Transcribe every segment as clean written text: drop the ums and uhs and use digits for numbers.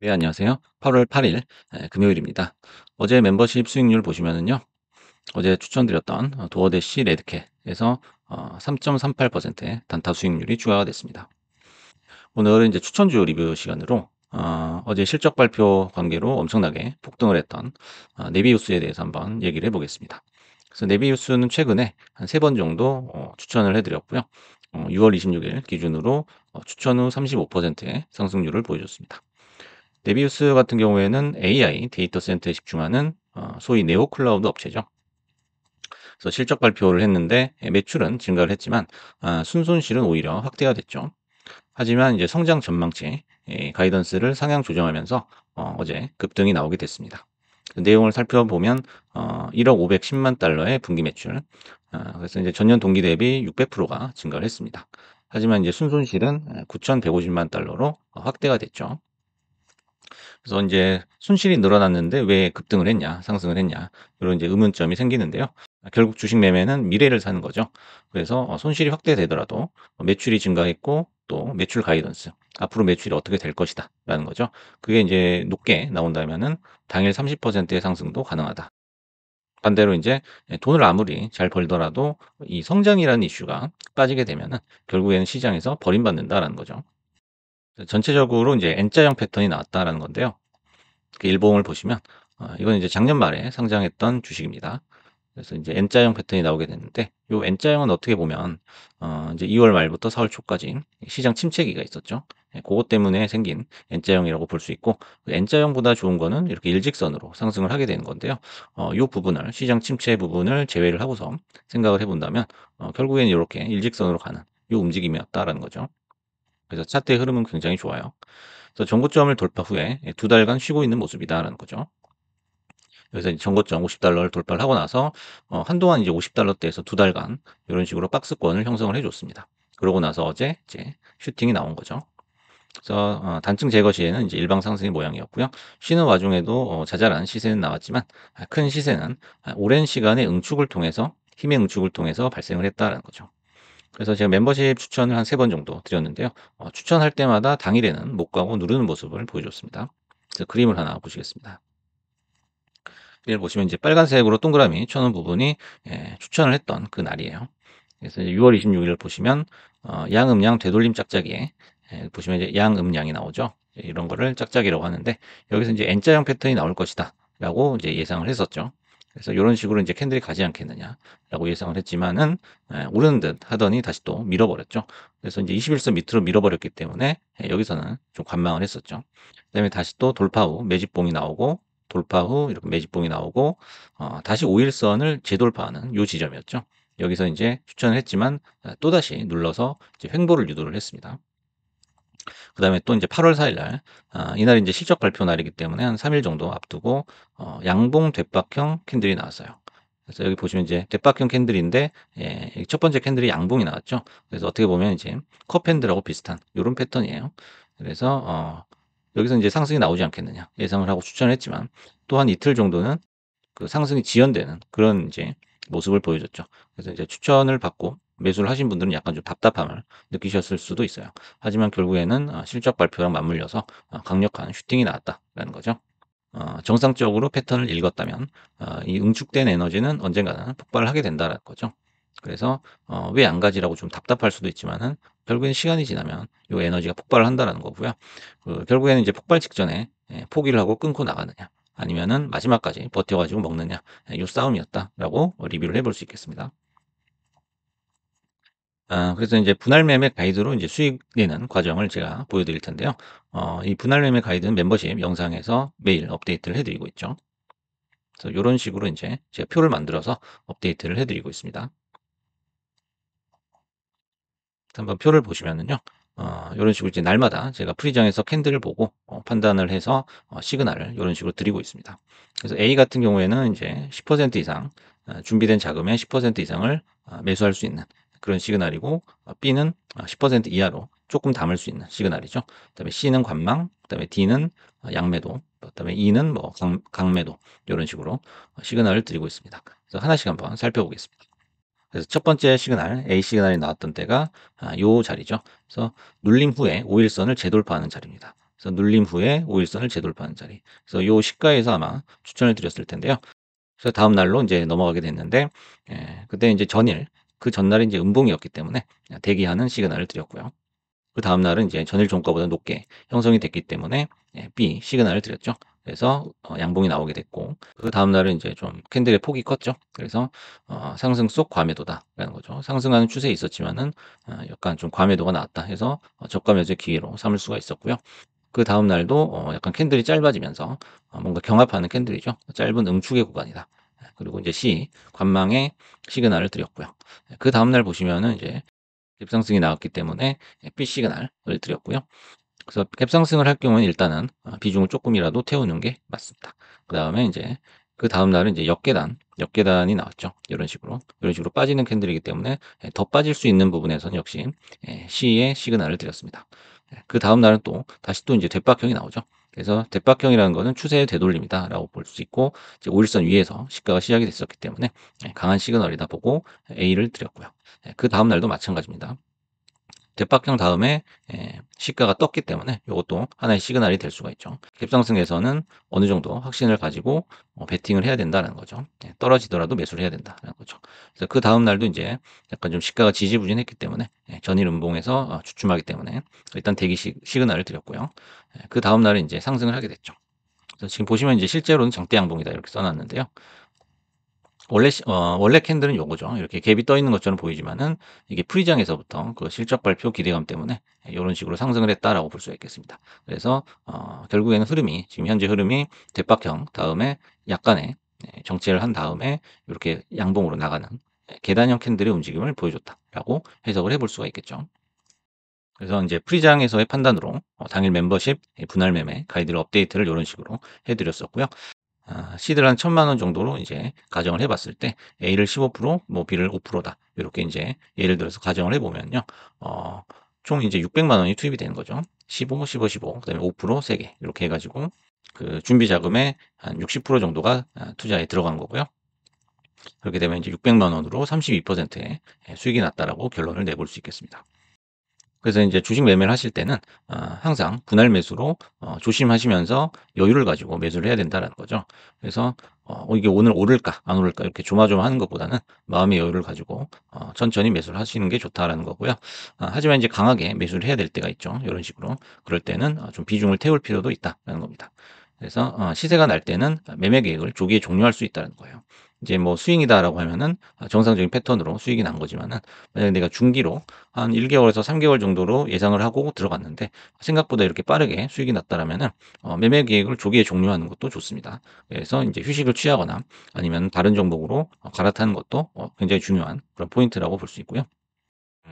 네, 안녕하세요. 8월 8일 금요일입니다. 어제 멤버십 수익률 보시면은요. 어제 추천드렸던 도어대시 레드캣에서 3.38%의 단타 수익률이 추가가 됐습니다. 오늘은 이제 추천주 리뷰 시간으로 어제 실적 발표 관계로 엄청나게 폭등을 했던 네비우스에 대해서 한번 얘기를 해보겠습니다. 그래서 네비우스는 최근에 한 3번 정도 추천을 해드렸고요. 6월 26일 기준으로 추천 후 35%의 상승률을 보여줬습니다. 네비우스 같은 경우에는 AI 데이터 센터에 집중하는 소위 네오 클라우드 업체죠. 그래서 실적 발표를 했는데 매출은 증가를 했지만 순손실은 오히려 확대가 됐죠. 하지만 이제 성장 전망치 가이던스를 상향 조정하면서 어제 급등이 나오게 됐습니다. 그 내용을 살펴보면 1억 510만 달러의 분기 매출. 그래서 이제 전년 동기 대비 600%가 증가를 했습니다. 하지만 이제 순손실은 9,150만 달러로 확대가 됐죠. 그래서 인제 손실이 늘어났는데 왜 급등을 했냐, 상승을 했냐, 요런 이제 의문점이 생기는데요. 결국 주식 매매는 미래를 사는 거죠. 그래서 손실이 확대되더라도 매출이 증가했고 또 매출 가이던스, '앞으로 매출이 어떻게 될 것이다.'라는 거죠. 그게 인제 높게 나온다면은 당일 30%의 상승도 가능하다. 반대로 인제 돈을 아무리 잘 벌더라도 이 성장이라는 이슈가 빠지게 되면은 결국에는 시장에서 버림받는다라는 거죠. 전체적으로 인제 N자형 패턴이 나왔다라는 건데요. 그 일봉을 보시면 이건 이제 작년 말에 상장했던 주식입니다. 그래서 인제 N자형 패턴이 나오게 됐는데 요 N자형은 어떻게 보면 인제 2월 말부터 4월 초까지 시장 침체기가 있었죠. 예, 고것 때문에 생긴 N자형이라고 볼 수 있고 그 N자형보다 좋은 거는 이렇게 일직선으로 상승을 하게 되는 건데요. 요 부분을 시장 침체 부분을 제외를 하고서 생각을 해 본다면 결국에는 요렇게 일직선으로 가는 요 움직임이었다라는 거죠. 그래서 차트의 흐름은 굉장히 좋아요. 그래서 전고점을 돌파 후에 2달간 쉬고 있는 모습이다라는 거죠. 그래서 이제 전고점 $50를 돌파를 하고 나서 한동안 이제 $50대에서 2달간 요런 식으로 박스권을 형성을 해 줬습니다. 그러고 나서 어제 이제 슈팅이 나온 거죠. 그래서 단층 제거 시에는 이제 일방 상승의 모양이었고요. 쉬는 와중에도 자잘한 시세는 나왔지만 큰 시세는 오랜 시간의 응축을 통해서 힘의 응축을 통해서 발생을 했다라는 거죠. 그래서 제가 멤버십 추천을 한 3번 정도 드렸는데요. 추천할 때마다 당일에는 못 가고 누르는 모습을 보여줬습니다. 그래서 그림을 하나 보시겠습니다. 여기를 보시면 이제 빨간색으로 동그라미 쳐 놓은 부분이 추천을 했던 그 날이에요. 그래서 이제 6월 26일 을 보시면 양음양 되돌림 짝짝이에 보시면 이제 양음양이 나오죠. 이런 거를 짝짝이라고 하는데 여기서 이제 N자형 패턴이 나올 것이다라고 이제 예상을 했었죠. 그래서 요런 식으로 이제 캔들이 가지 않겠느냐라고 예상을 했지만은 오르는 듯 하더니 다시 또 밀어버렸죠. 그래서 이제 21선 밑으로 밀어버렸기 때문에 여기서는 좀 관망을 했었죠. 그다음에 다시 또 돌파 후 매집봉이 나오고 돌파 후 이렇게 매집봉이 나오고 다시 5일선을 재돌파하는 요 지점이었죠. 여기서 인제 추천을 했지만 또다시 눌러서 이제 횡보를 유도를 했습니다. 그다음에 또 인제 8월 4일 날 이날이 인제 실적 발표 날이기 때문에 한 3일 정도 앞두고 양봉 돛박형 캔들이 나왔어요. 그래서 여기 보시면 이제 돛박형 캔들인데 이 첫 번째 캔들이 양봉이 나왔죠. 그래서 어떻게 보면 이제 컵 핸들하고 비슷한 요런 패턴이에요. 그래서 여기서 인제 상승이 나오지 않겠느냐 예상을 하고 추천을 했지만 또 한 이틀 정도는 그 상승이 지연되는 그런 이제 모습을 보여줬죠. 그래서 이제 추천을 받고 매수를 하신 분들은 약간 좀 답답함을 느끼셨을 수도 있어요. 하지만 결국에는 실적 발표랑 맞물려서 강력한 슈팅이 나왔다라는 거죠. 정상적으로 패턴을 읽었다면 이 응축된 에너지는 언젠가는 폭발을 하게 된다라는 거죠. 그래서 왜 안 가지라고 좀 답답할 수도 있지만은 결국엔 시간이 지나면 요 에너지가 폭발을 한다라는 거고요. 그 결국에는 이제 폭발 직전에 포기를 하고 끊고 나가느냐 아니면은 마지막까지 버텨 가지고 먹느냐 요 싸움이었다라고 리뷰를 해볼 수 있겠습니다. 그래서 인제 분할 매매 가이드로 인제 수익 내는 과정을 제가 보여 드릴 텐데요. 이 분할 매매 가이드는 멤버십 영상에서 매일 업데이트를 해 드리고 있죠. 그래서 요런 식으로 인제 제가 표를 만들어서 업데이트를 해 드리고 있습니다. 한번 표를 보시면은요. 요런 식으로 이제 날마다 제가 프리장에서 캔들을 보고 판단을 해서 시그널을 요런 식으로 드리고 있습니다. 그래서 A 같은 경우에는 인제 10% 이상 준비된 자금의 10% 이상을 매수할 수 있는 그런 시그널이고 B는 10% 이하로 쪼끔 담을 수 있는 시그널이죠. 그다음에 C는 관망, 그다음에 D는 양매도, 그다음에 E는 뭐 강매도 요런 식으로 시그널을 드리고 있습니다. 그래서 하나씩 한번 살펴보겠습니다. 그래서 첫 번째 시그널 A 시그널이 나왔던 때가 요 자리죠. 그래서 눌림 후에 5일선을 재돌파하는 자리입니다. 그래서 눌림 후에 5일선을 재돌파하는 자리. 그래서 요 시가에서 아마 추천을 드렸을 텐데요. 그래서 다음 날로 인제 넘어가게 됐는데 그때 인제 전일 그 전날이 인제 음봉이었기 때문에 대기하는 시그널을 드렸고요. 그다음 날은 이제 전일 종가보다 높게 형성이 됐기 때문에 B 시그널을 드렸죠. 그래서 양봉이 나오게 됐고 그다음 날은 인제 좀 캔들의 폭이 컸죠. 그래서 '상승 속 과매도다.'라는 거죠. 상승하는 추세에 있었지만은 약간 좀 과매도가 나왔다 해서 저가 매수의 기회로 삼을 수가 있었고요. 그다음 날도 약간 캔들이 짧아지면서 뭔가 경합하는 캔들이죠. '짧은 응축의 구간이다.' 그리고 인제 C 관망의 시그널을 드렸고요. 그다음 날 보시면은 이제 갭상승이 나왔기 때문에 B 시그널을 드렸고요. 그래서 갭상승을 할 경우에는 일단은 비중을 쪼끔이라도 태우는 게 맞습니다. 그다음에 인제 그다음 날은 이제 역계단이 나왔죠. 요런 식으로. 요런 식으로 빠지는 캔들이기 때문에 더 빠질 수 있는 부분에서는 역시 C의 시그널을 드렸습니다. 그다음 날은 또 다시 또 인제 뒷박형이 나오죠. 그래서 뒷박형이라는 거는 추세의 되돌림이다라고 볼 수 있고 이제 5일선 위에서 시가가 시작이 됐었기 때문에 강한 시그널이다 보고 A를 드렸고요. 그다음 날도 마찬가지입니다. 뒷박형 다음에 시가가 떴기 때문에 요것도 하나의 시그널이 될 수가 있죠. 갭상승에서는 어느 정도 확신을 가지고 베팅을 해야 된다는 거죠. 떨어지더라도 매수를 해야 된다는 거죠. 그래서 그다음 날도 인제 약간 좀 시가가 지지부진했기 때문에 전일 음봉에서 주춤하기 때문에 일단 대기 시그널을 드렸고요. 그다음 날은 인제 상승을 하게 됐죠. 그래서 지금 보시면 이제 실제로는 장대 양봉이다 이렇게 써 놨는데요. 원래 캔들은 요거죠. 이렇게 갭이 떠 있는 것처럼 보이지만은 이게 프리장에서부터 그 실적 발표 기대감 때문에 요런 식으로 상승을 했다라고 볼 수가 있겠습니다. 그래서 결국에는 흐름이 지금 현재 흐름이 뒷박형 다음에 약간의 정체를 한 다음에 요렇게 양봉으로 나가는 계단형 캔들의 움직임을 보여줬다라고 해석을 해볼 수가 있겠죠. 그래서 인제 프리장에서의 판단으로 당일 멤버십 분할 매매 가이드를 업데이트를 요런 식으로 해 드렸었고요. 시드를 한 1,000,000원 정도로 이제 가정을 해 봤을 때 A를 15%, B를 5%다. 요렇게 인제 예를 들어서 가정을 해 보면요. 어 총 인제 600만 원이 투입이 되는 거죠. 15, 15, 15 그다음에 5% 3개 요렇게 해 가지고 그 준비 자금의 한 60% 정도가 투자에 들어간 거고요. 그렇게 되면 이제 600만 원으로 32%의 수익이 났다라고 결론을 내볼 수 있겠습니다. 그래서 인제 주식 매매를 하실 때는 항상 분할 매수로 조심하시면서 여유를 가지고 매수를 해야 된다라는 거죠. 그래서 이게 오늘 오를까 안 오를까 이렇게 조마조마하는 것보다는 마음의 여유를 가지고 천천히 매수를 하시는 게 좋다라는 거고요. 하지만 인제 강하게 매수를 해야 될 때가 있죠. 요런 식으로. 그럴 때는 좀 비중을 태울 필요도 있다라는 겁니다. 그래서 시세가 날 때는 매매 계획을 조기에 종료할 수 있다는 거예요. 이제 뭐 스윙이다라고 하면은 정상적인 패턴으로 수익이 난 거지만은 만약에 내가 중기로 한 1 개월에서 3 개월 정도로 예상을 하고 들어갔는데 생각보다 이렇게 빠르게 수익이 났다라면은 매매 계획을 조기에 종료하는 것도 좋습니다. 그래서 인제 휴식을 취하거나 아니면 다른 종목으로 갈아타는 것도 굉장히 중요한 그런 포인트라고 볼 수 있고요.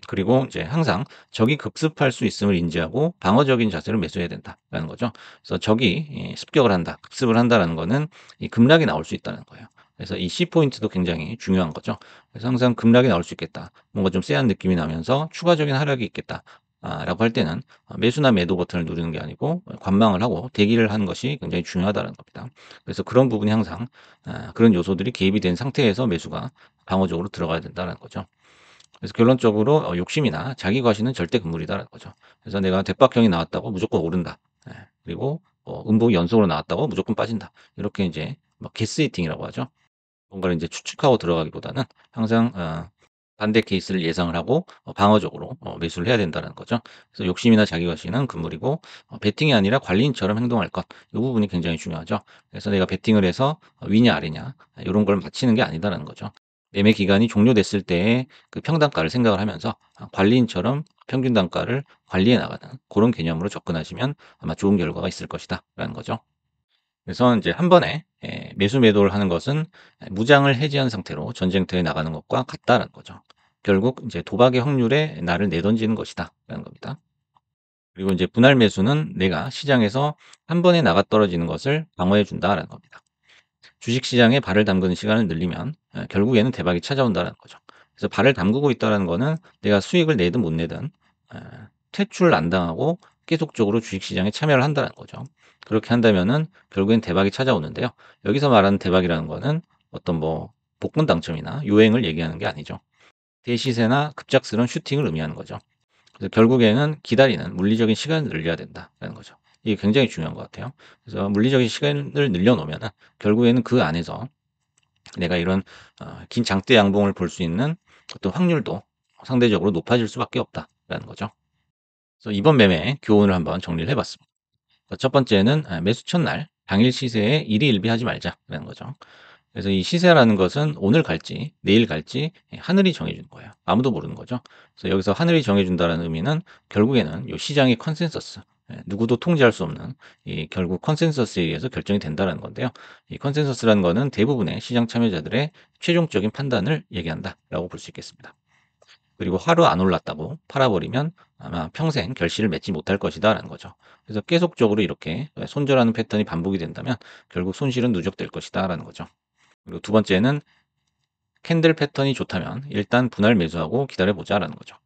그리고 이제 항상 적이 급습할 수 있음을 인지하고 방어적인 자세로 매수해야 된다라는 거죠. 그래서 적이 습격을 한다, 급습을 한다라는 거는 이 급락이 나올 수 있다는 거예요. 그래서 이 C 포인트도 굉장히 중요한 거죠. 그래서 항상 급락이 나올 수 있겠다. 뭔가 좀 쎄한 느낌이 나면서 추가적인 하락이 있겠다. 라고 할 때는 매수나 매도 버튼을 누르는 게 아니고 관망을 하고 대기를 하는 것이 굉장히 중요하다는 겁니다. 그래서 그런 부분이 항상 그런 요소들이 개입이 된 상태에서 매수가 방어적으로 들어가야 된다는 거죠. 그래서 결론적으로 욕심이나 자기 과시는 절대 금물이다라는 거죠. 그래서 내가 대박형이 나왔다고 무조건 오른다. 그리고 음봉이 연속으로 나왔다고 무조건 빠진다. 이렇게 인제 뭐 게스히팅이라고 하죠. 뭔가를 인제 추측하고 들어가기보다는 항상 반대 케이스를 예상을 하고 방어적으로 매수를 해야 된다는 거죠. 그래서 욕심이나 자기 과시는 금물이고 베팅이 아니라 관리인처럼 행동할 것. 이 부분이 굉장히 중요하죠. 그래서 내가 베팅을 해서 위냐 아래냐 요런 걸 맞히는 게 아니다라는 거죠. 매매 기간이 종료됐을 때의 그 평단가를 생각을 하면서 관리인처럼 평균 단가를 관리해 나가는 고런 개념으로 접근하시면 아마 좋은 결과가 있을 것이다라는 거죠. 그래서 인제 한 번에 매수 매도를 하는 것은 무장을 해제한 상태로 전쟁터에 나가는 것과 같다라는 거죠. 결국 인제 도박의 확률에 나를 내던지는 것이다라는 겁니다. 그리고 인제 분할 매수는 내가 시장에서 한 번에 나가떨어지는 것을 방어해 준다라는 겁니다. 주식 시장에 발을 담그는 시간을 늘리면 결국에는 대박이 찾아온다는 거죠. 그래서 발을 담그고 있다는 거는 내가 수익을 내든 못 내든 에, 퇴출을 안 당하고 계속적으로 주식 시장에 참여를 한다는 거죠. 그렇게 한다면은 결국엔 대박이 찾아오는데요. 여기서 말하는 대박이라는 거는 어떤 뭐 복권 당첨이나 요행을 얘기하는 게 아니죠. 대시세나 급작스러운 슈팅을 의미하는 거죠. 그래서 결국에는 기다리는 물리적인 시간을 늘려야 된다는 거죠. 이게 굉장히 중요한 것 같아요. 그래서 물리적인 시간을 늘려놓으면은 결국에는 그 안에서 내가 이런 긴 장대 양봉을 볼 수 있는 어떤 확률도 상대적으로 높아질 수밖에 없다라는 거죠. 그래서 이번 매매의 교훈을 한번 정리를 해 봤습니다. 첫 번째는 매수 첫날 당일 시세에 일희일비하지 말자라는 거죠. 그래서 이 시세라는 것은 오늘 갈지 내일 갈지 하늘이 정해 주는 거예요. 아무도 모르는 거죠. 그래서 여기서 하늘이 정해 준다라는 의미는 결국에는 요 시장의 컨센서스, 누구도 통제할 수 없는 이 결국 컨센서스에 의해서 결정이 된다라는 건데요. 이 컨센서스라는 거는 대부분의 시장 참여자들의 최종적인 판단을 얘기한다라고 볼 수 있겠습니다. 그리고 하루 안 올랐다고 팔아버리면 아마 평생 결실을 맺지 못할 것이다라는 거죠. 그래서 계속적으로 이렇게 손절하는 패턴이 반복이 된다면 결국 손실은 누적될 것이다라는 거죠. 그리고 두 번째는 캔들 패턴이 좋다면 일단 분할 매수하고 기다려 보자라는 거죠.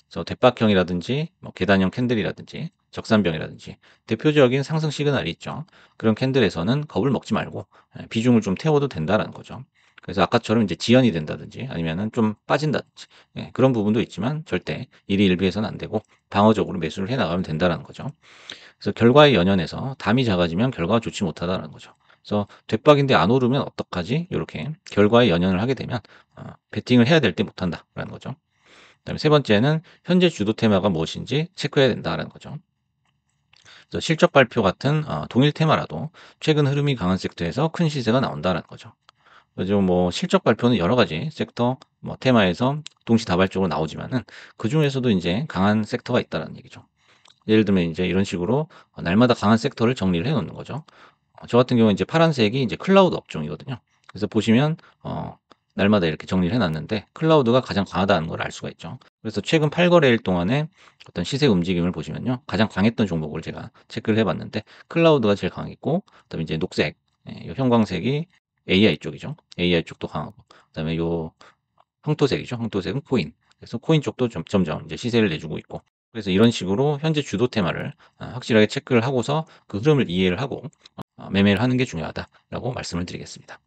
그래서 대박형이라든지 뭐 계단형 캔들이라든지 적산병이라든지 대표적인 상승 시그널이 있죠. 그런 캔들에서는 겁을 먹지 말고 비중을 좀 태워도 된다라는 거죠. 그래서 아까처럼 이제 지연이 된다든지 아니면은 좀 빠진다든지 그런 부분도 있지만 절대 일희일비해서는 안 되고 방어적으로 매수를 해 나가면 된다라는 거죠. 그래서 결과에 연연해서 담이 작아지면 결과가 좋지 못하다는 거죠. 그래서 뒷박인데 안 오르면 어떡하지? 이렇게 결과에 연연을 하게 되면 베팅을 해야 될 때 못한다라는 거죠. 그다음에 세 번째는 현재 주도 테마가 무엇인지 체크해야 된다라는 거죠. 그래서 실적 발표 같은 동일 테마라도 최근 흐름이 강한 섹터에서 큰 시세가 나온다라는 거죠. 그래서 뭐 실적 발표는 여러 가지 섹터 뭐 테마에서 동시다발적으로 나오지만은 그 중에서도 이제 강한 섹터가 있다는 얘기죠. 예를 들면 이제 이런 식으로 날마다 강한 섹터를 정리를 해 놓는 거죠. 저 같은 경우는 이제 파란색이 이제 클라우드 업종이거든요. 그래서 보시면 날마다 이렇게 정리를 해 놨는데 클라우드가 가장 강하다는 걸 알 수가 있죠. 그래서 최근 8 거래일 동안에 어떤 시세 움직임을 보시면요. 가장 강했던 종목을 제가 체크를 해 봤는데 클라우드가 제일 강했고 그다음에 이제 녹색 요 형광색이 AI 쪽이죠. AI 쪽도 강하고 그다음에 요 황토색이죠. 황토색은 코인. 그래서 코인 쪽도 점점 이제 시세를 내주고 있고 그래서 이런 식으로 현재 주도 테마를 확실하게 체크를 하고서 그 흐름을 이해를 하고 매매를 하는 게 중요하다라고 말씀을 드리겠습니다.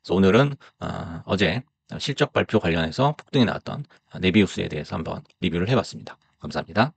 그래서 오늘은 어제 실적 발표 관련해서 폭등이 나왔던 네비우스에 대해서 한번 리뷰를 해 봤습니다. 감사합니다.